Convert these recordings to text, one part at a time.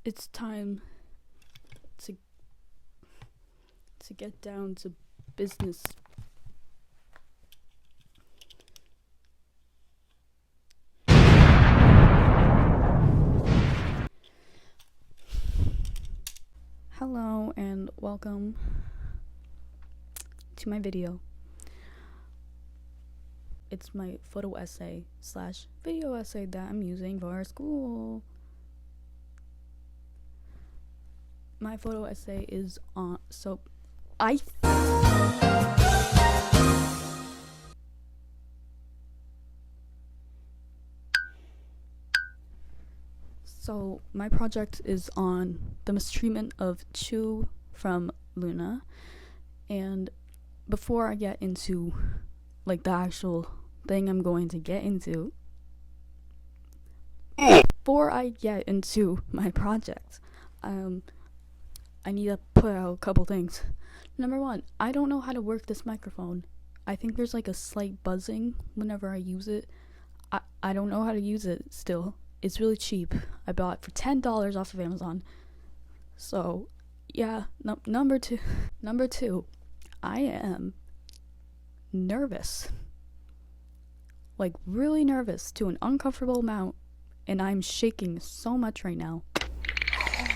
it's time to get down to business. Hello and welcome to my video. It's my photo essay / video essay that I'm using for school. My photo essay is on, so my project is on the mistreatment of Chuu from Loona. And before I get into like the actual thing I'm going to get into, before I get into my project, I need to put out a couple things. Number one, I don't know how to work this microphone. I think there's like a slight buzzing whenever I use it. I don't know how to use it still. It's really cheap. I bought it for $10 off of Amazon. So, yeah, number two, I am nervous. Like, really nervous to an uncomfortable amount, and I'm shaking so much right now.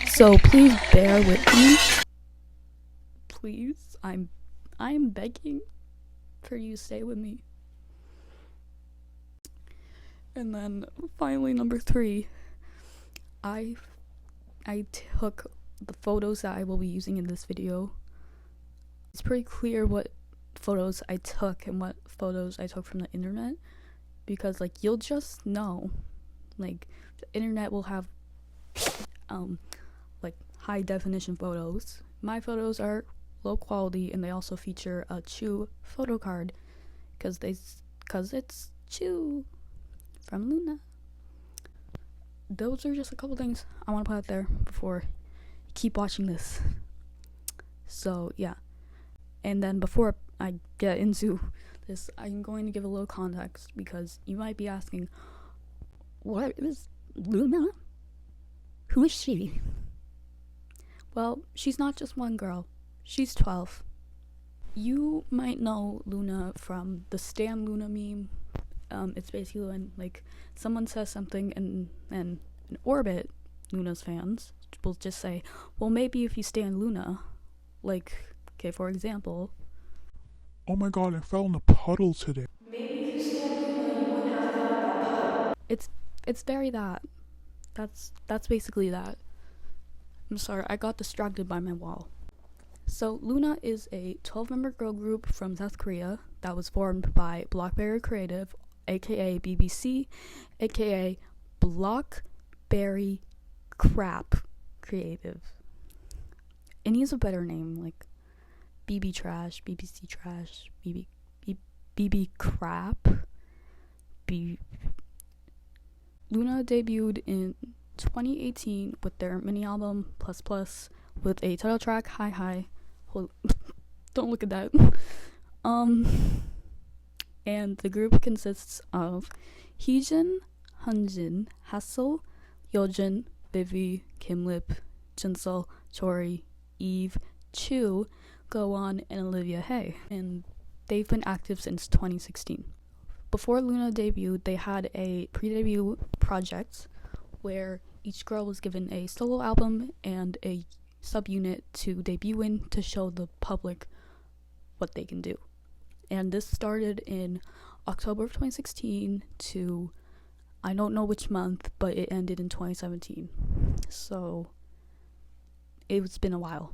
So please bear with me. Please, I'm begging for you to stay with me. And then finally, number three, I took the photos that I will be using in this video. It's pretty clear what photos I took and what photos I took from the internet, because like you'll just know, like the internet will have like high definition photos. My photos are low quality, and they also feature a Chuu photo card because it's Chuu from Loona. Those are just a couple things I want to put out there before you keep watching this. So yeah, and then before I get into this, I'm going to give a little context, because you might be asking, what is Loona? Who is she? Well, she's not just one girl. She's 12. You might know Loona from the Stan Loona meme. It's basically when like someone says something and in orbit, Loona's fans will just say, well, maybe if you stan Loona, like, okay, for example, oh my god, I fell in a puddle today. Maybe if you stan Loona, you wouldn't have fell in that puddle. It's very that. That's basically that. I'm sorry, I got distracted by my wall. So Loona is a 12-member girl group from South Korea that was formed by Blockberry Creative, aka BBC, aka Blockberry Crap Creative. And he has a better name, like BB Trash, BBC Trash, BB Crap. Loona debuted in 2018 with their mini album Plus Plus with a title track Hi Hi. Don't look at that. And the group consists of Heejin, Hunjin, Hassel, Yeojin, Vivi, Kimlip, Jinseo, Chori, Eve, Chuu, Go-won, and Olivia Hae. And they've been active since 2016. Before Loona debuted, they had a pre-debut project where each girl was given a solo album and a subunit to debut in to show the public what they can do. And this started in October of 2016 to, I don't know which month, but it ended in 2017. So it's been a while.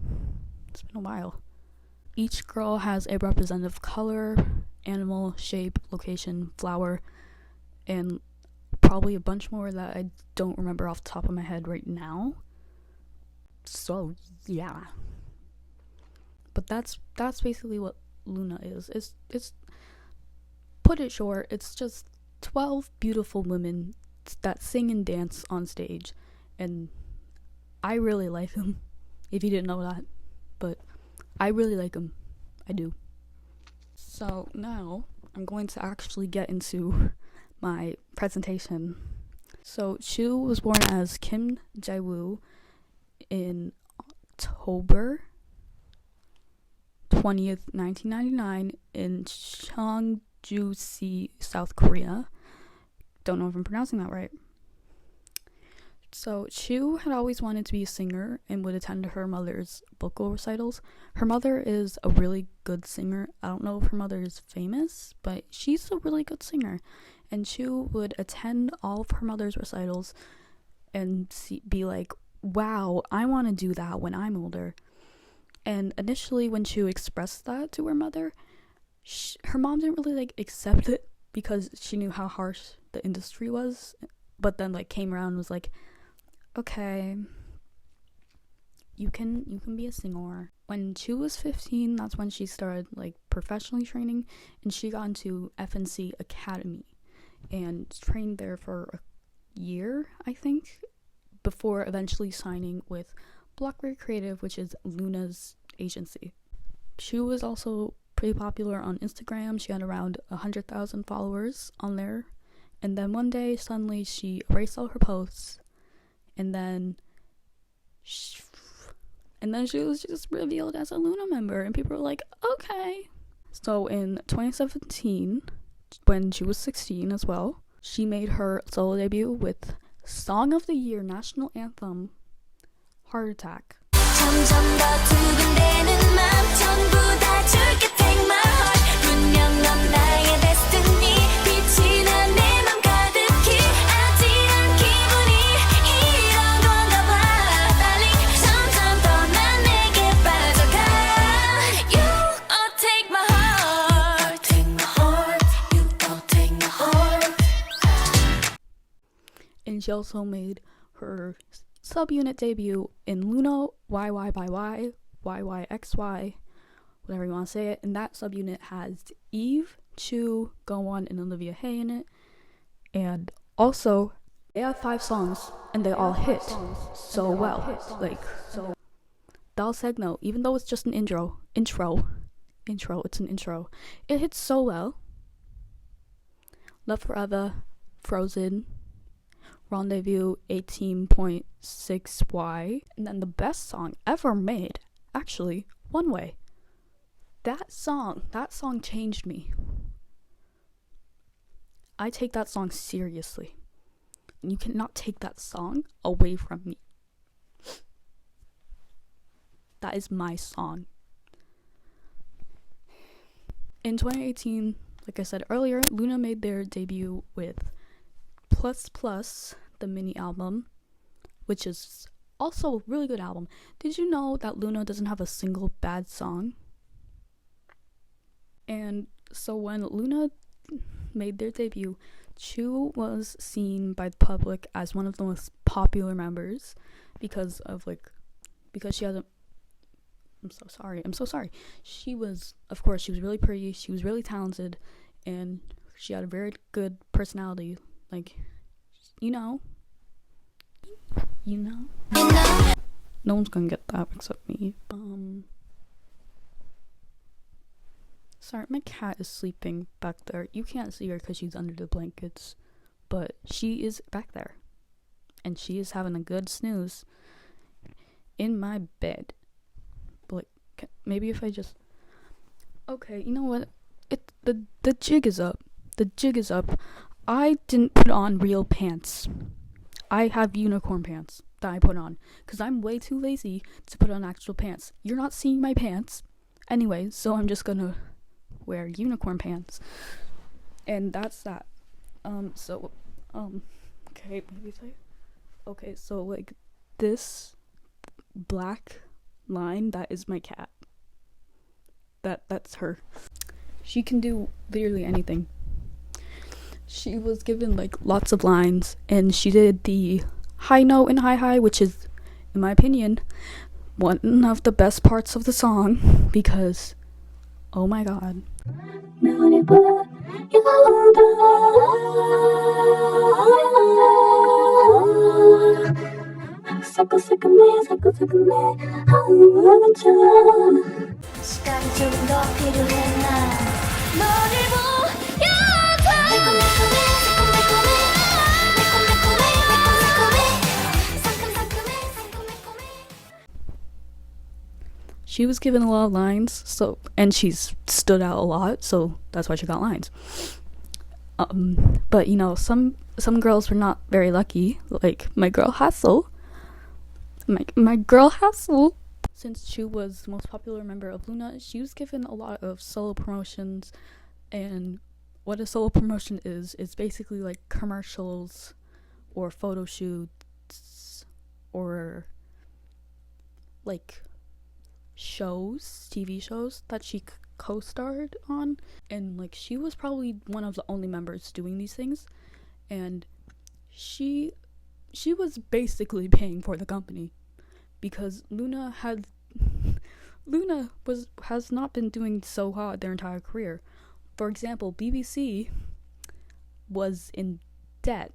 Each girl has a representative color, animal, shape, location, flower, and probably a bunch more that I don't remember off the top of my head right now. So yeah, but that's basically what Loona is. It's put it short, it's just 12 beautiful women that sing and dance on stage, and I really like them. If you didn't know that, but I really like them. I do. So now I'm going to actually get into my presentation. So Chuu was born as Kim Jae-woo in October 20th, 1999 in Cheongju, South Korea. Don't know if I'm pronouncing that right. So Chuu had always wanted to be a singer and would attend her mother's vocal recitals. Her mother is a really good singer. I don't know if her mother is famous, but she's a really good singer. And Chuu would attend all of her mother's recitals and be like, wow, I want to do that when I'm older. And initially when Chuu expressed that to her mother, her mom didn't really accept it because she knew how harsh the industry was. But then came around and was like, okay, you can be a singer. When Chuu was 15, that's when she started professionally training, and she got into FNC Academy and trained there for a year, I think, before eventually signing with Blackberry Creative, which is Loona's agency. Chuu was also pretty popular on Instagram. She had around 100,000 followers on there. And then one day, suddenly, she erased all her posts, and then she was just revealed as a Loona member, and people were like, okay. So in 2017, when she was 16 as well, she made her solo debut with Song of the Year National Anthem, Heart Attack. And she also made her subunit debut in Loona, YY, YYXY, whatever you want to say it. And that subunit has Eve, Chuu, Gowon, and Olivia Hay in it. And also, they have 5 songs, and they all hit so well. Dal Segno, even though it's just an intro, it's an intro. It hits so well. Love Forever, Frozen, Rendezvous 18.6Y, and then the best song ever made, actually, One Way. That song changed me. I take that song seriously. And you cannot take that song away from me. That is my song. In 2018, like I said earlier, Loona made their debut with Plus, the mini album, which is also a really good album. Did you know that Loona doesn't have a single bad song? And so when Loona made their debut, Chuu was seen by the public as one of the most popular members because she has I'm so sorry. She was really pretty, she was really talented, and she had a very good personality. No one's gonna get that except me. Sorry, my cat is sleeping back there. You can't see her because she's under the blankets, but she is back there, and she is having a good snooze in my bed. But maybe if I just... Okay, you know what? The jig is up. The jig is up. I didn't put on real pants. I have unicorn pants that I put on because I'm way too lazy to put on actual pants. You're not seeing my pants anyway, so I'm just gonna wear unicorn pants, and that's that. Okay, maybe say. Okay, so this black line, that is my cat. That's her. She can do literally anything. She was given lots of lines, and she did the high note in Hi, which is, in my opinion, one of the best parts of the song, because oh my god. she was given a lot of lines, so, and she's stood out a lot, so that's why she got lines. But you know, some girls were not very lucky, like my girl Hassel. My girl Hassel. Since Chuu was the most popular member of Loona, she was given a lot of solo promotions. And what a solo promotion is basically like commercials or photo shoots or like shows, TV shows that she co-starred on. And like she was probably one of the only members doing these things, and she was basically paying for the company, because Loona has not been doing so hot their entire career. For example, BBC was in debt,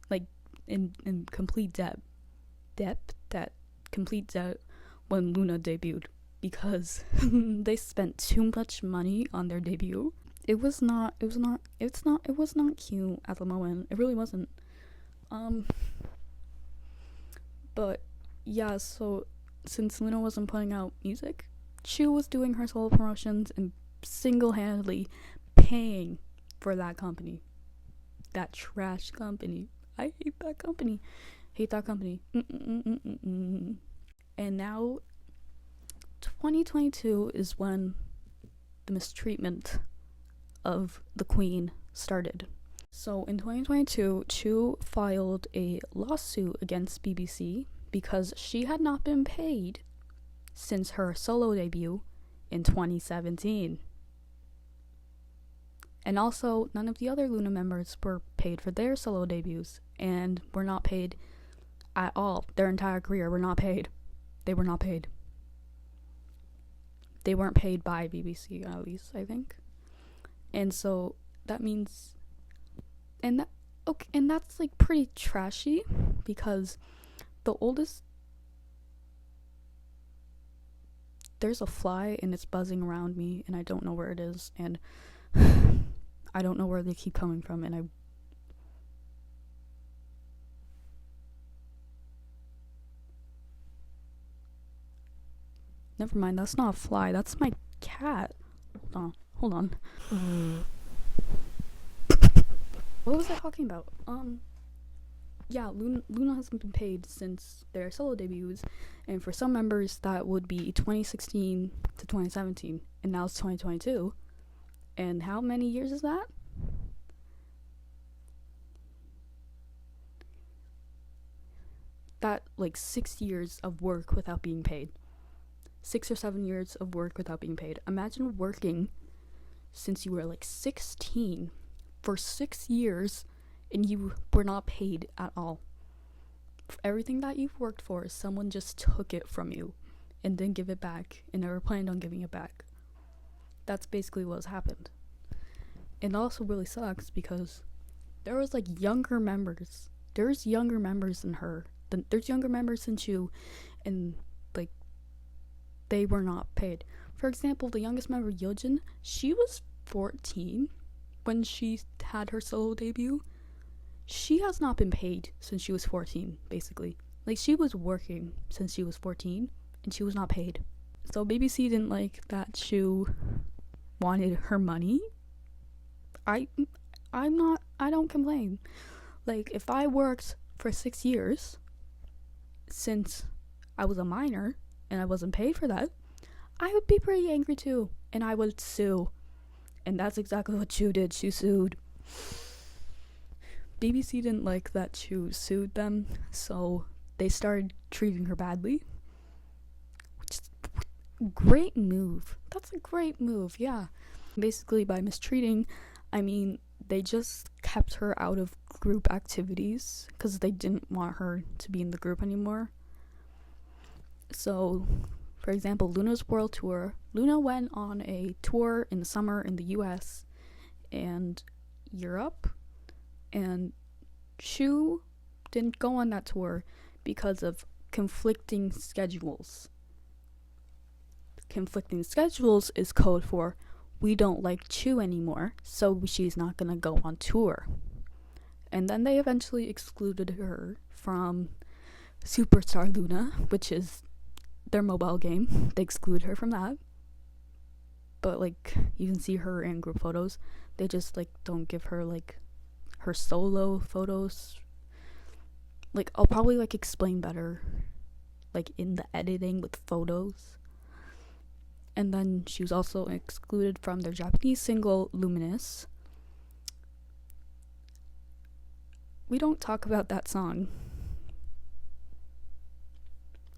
like in complete debt when Loona debuted, because they spent too much money on their debut. It was not cute at the moment. It really wasn't. But yeah, so since Loona wasn't putting out music, Chuu was doing her solo promotions and single-handedly paying for that company. That trash company. I hate that company. And now 2022 is when the mistreatment of the Queen started. So in 2022, Chuu filed a lawsuit against BBC because she had not been paid since her solo debut in 2017. And also, none of the other Loona members were paid for their solo debuts, and were not paid at all. Their entire career were not paid. They were not paid. They weren't paid by BBC, at least, I think. And so that means, and that's like pretty trashy, because the oldest, there's a fly and it's buzzing around me and I don't know where it is, and I don't know where they keep coming from, and never mind, that's not a fly, that's my cat. Hold on. What was I talking about? Yeah, Loona hasn't been paid since their solo debuts, and for some members that would be 2016 to 2017, and now it's 2022. And how many years is that? That, like, 6 years of work without being paid. 6 or 7 years of work without being paid. Imagine working since you were like 16 for 6 years and you were not paid at all. For everything that you've worked for, someone just took it from you and didn't give it back and never planned on giving it back. That's basically what's happened. It also really sucks because there was like younger members. There's younger members than her. There's younger members than Chuu, and like they were not paid. For example, the youngest member, Yeojin, she was 14 when she had her solo debut. She has not been paid since she was 14, basically. Like, she was working since she was 14, and she was not paid. So BBC didn't like that Chuu wanted her money. I don't complain. Like, if I worked for 6 years since I was a minor and I wasn't paid for that, I would be pretty angry too, and I would sue. And that's exactly what Chuu did. She sued. BBC didn't like that Chuu sued them, so they started treating her badly. Which is a great move. That's a great move, yeah. Basically, by mistreating, I mean they just kept her out of group activities because they didn't want her to be in the group anymore. So, for example, Loona's world tour. Loona went on a tour in the summer in the US and Europe, and Chuu didn't go on that tour because of conflicting schedules. Conflicting schedules is code for we don't like Chuu anymore, so she's not gonna go on tour. And then they eventually excluded her from Superstar Loona, which is their mobile game. They exclude her from that. But like you can see her in group photos. They just like don't give her like her solo photos. Like I'll probably like explain better like in the editing with photos. And then she was also excluded from their Japanese single Luminous. We don't talk about that song.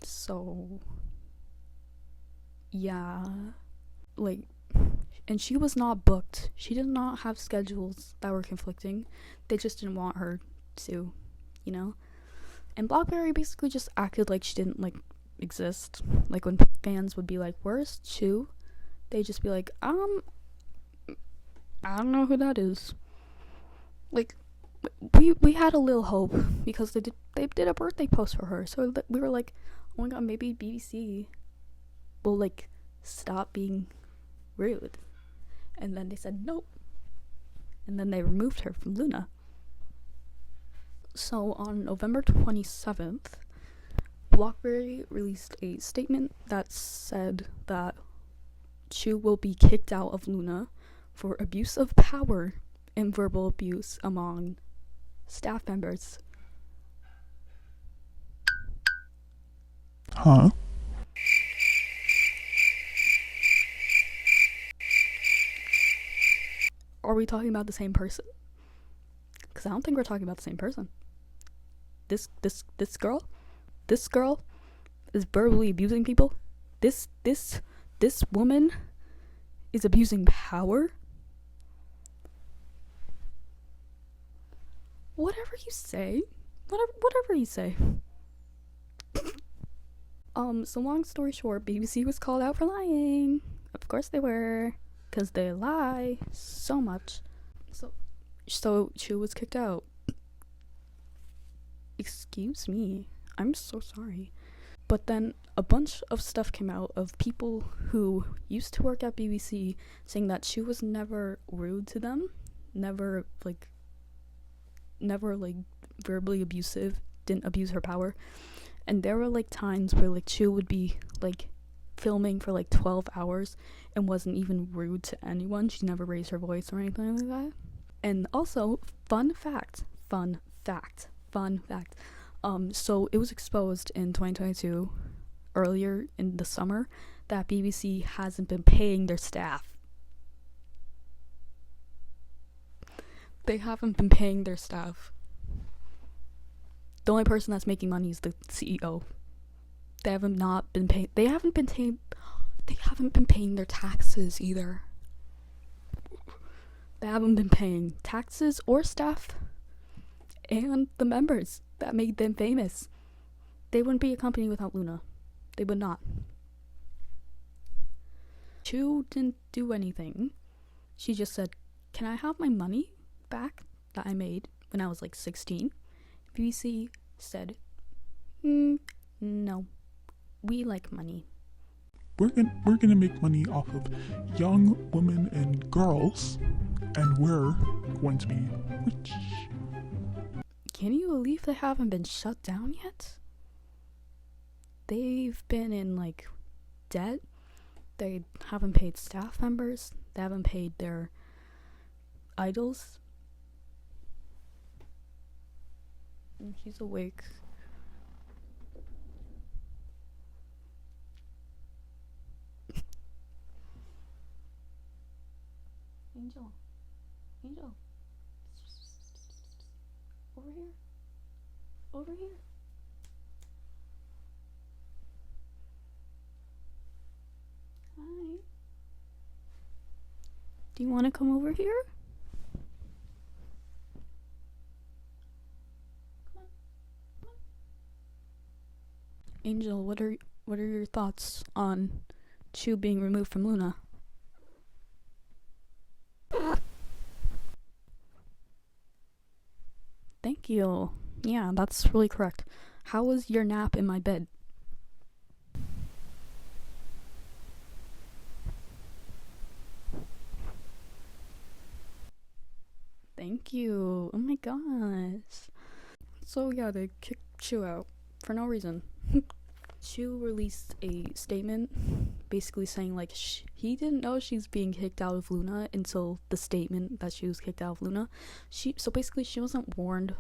So yeah, like, and she was not booked. She did not have schedules that were conflicting. They just didn't want her to, you know? And BlackBerry basically just acted like she didn't like exist. Like when fans would be like, "Where's Chuu?" They'd just be like, I don't know who that is." Like we had a little hope because they did a birthday post for her. So we were like, "Oh my god, maybe BBC will like stop being rude." And then they said nope. And then they removed her from Loona. So on November 27th, BlackBerry released a statement that said that Chuu will be kicked out of Loona for abuse of power and verbal abuse among staff members. Huh? Are we talking about the same person? Because I don't think we're talking about the same person. This girl is verbally abusing people. This woman is abusing power. Whatever you say. So long story short, BBC was called out for lying. Of course they were, because they lie so much. So Chuu was kicked out. Excuse me. I'm so sorry. But then a bunch of stuff came out of people who used to work at BBC saying that Chuu was never rude to them, never verbally abusive, didn't abuse her power. And there were like times where like Chuu would be like filming for like 12 hours and wasn't even rude to anyone. She never raised her voice or anything like that. And also, fun fact. So it was exposed in 2022, earlier in the summer, that BBC hasn't been paying their staff. They haven't been paying their staff. The only person that's making money is the CEO. They haven't been paying their taxes either. They haven't been paying taxes or staff and the members that made them famous. They wouldn't be a company without Loona. They would not. Chuu didn't do anything. She just said, "Can I have my money back that I made when I was like 16? BBC said, "No. We like money." We're gonna make money off of young women and girls, and we're going to be rich. Can you believe they haven't been shut down yet? They've been in like debt. They haven't paid staff members. They haven't paid their idols. She's awake. Angel. Over here. Hi. Do you want to come over here? Come on. Angel, what are your thoughts on Chuu being removed from Loona? Thank you. Yeah, that's really correct. How was your nap in my bed? Thank you. Oh my gosh. So yeah, they kicked Chuu out for no reason. Chuu released a statement basically saying like he didn't know she's being kicked out of Loona until the statement that she was kicked out of Loona. So basically she wasn't warned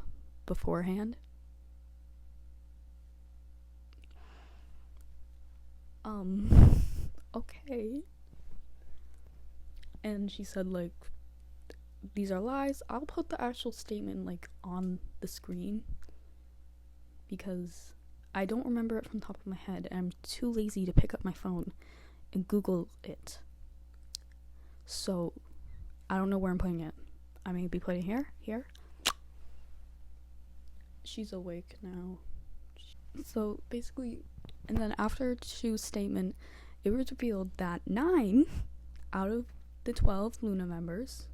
beforehand. Okay. And she said like, these are lies. I'll put the actual statement like on the screen because I don't remember it from the top of my head and I'm too lazy to pick up my phone and Google it. So I don't know where I'm putting it. I may be putting it here. She's awake now. So basically, and then after Chuu's statement, it was revealed that 9 out of the 12 Loona members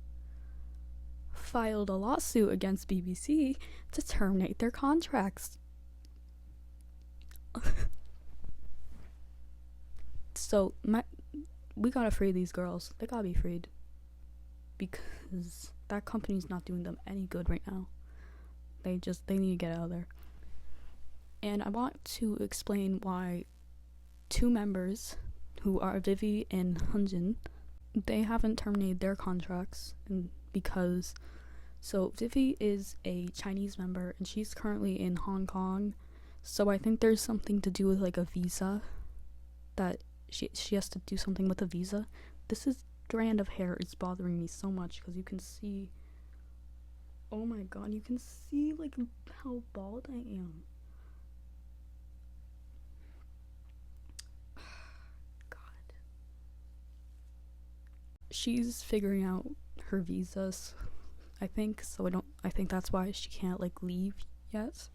filed a lawsuit against BBC to terminate their contracts. So we gotta free these girls. They gotta be freed because that company's not doing them any good right now. They need to get out of there. And I want to explain why 2 members who are Vivi and Hunjin, they haven't terminated their contracts, and because so Vivi is a Chinese member and she's currently in Hong Kong, so I think there's something to do with like a visa that she has to do something with a visa. This strand of hair is bothering me so much because you can see, oh my god, you can see like how bald I am. God. She's figuring out her visas, I think, so I think that's why she can't like leave yet.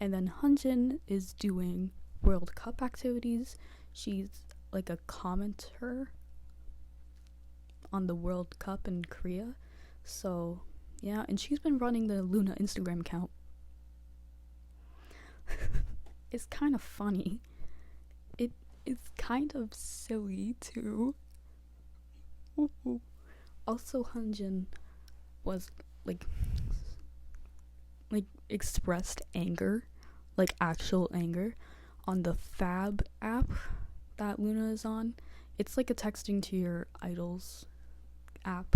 And then Hunjin is doing World Cup activities. She's like a commenter on the World Cup in Korea. So yeah, and she's been running the Loona Instagram account. It's kind of funny. It's kind of silly too. Also, Hunjin was like expressed anger, like actual anger, on the Fab app that Loona is on. It's like a texting to your idols app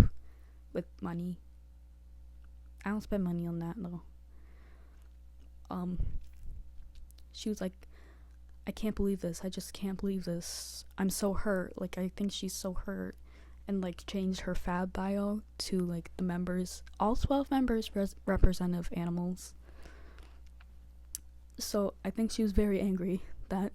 with money. I don't spend money on that though. She was like, I can't believe this. I just can't believe this. I'm so hurt. Like, I think she's so hurt. And like changed her Fab bio to like the members, all 12 members representative animals. So I think she was very angry that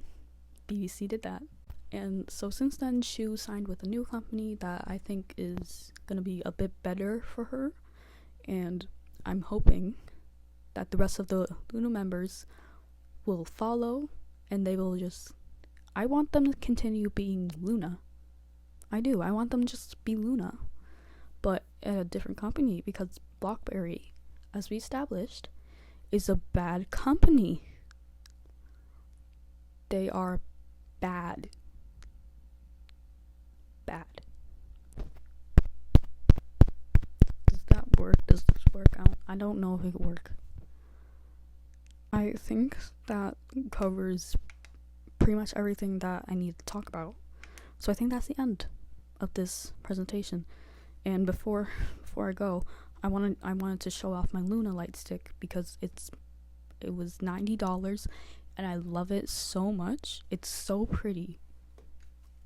BBC did that. And so since then, Chuu signed with a new company that I think is gonna be a bit better for her. And I'm hoping that the rest of the Loona members will follow and they will just, I want them to continue being Loona. I do. I want them to just be Loona, but at a different company, because BlackBerry, as we established, is a bad company. They are bad. Bad. Does that work? Does this work out? I don't know if it will work. I think that covers pretty much everything that I need to talk about. So I think that's the end of this presentation. And before I go, I wanted to show off my Loona light stick because it was $90 and I love it so much. It's so pretty.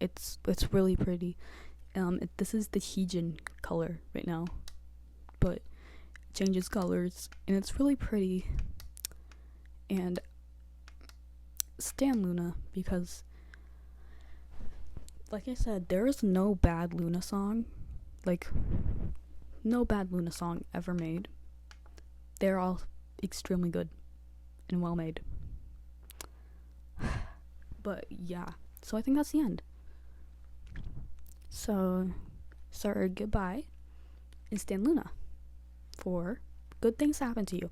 It's really pretty. This is the Heejin color right now, but it changes colors and it's really pretty. And stan Loona because, like I said, there is no bad Loona song. Like, no bad Loona song ever made. They're all extremely good and well made. But yeah, so I think that's the end. So, goodbye and stan Loona for good things to happen to you.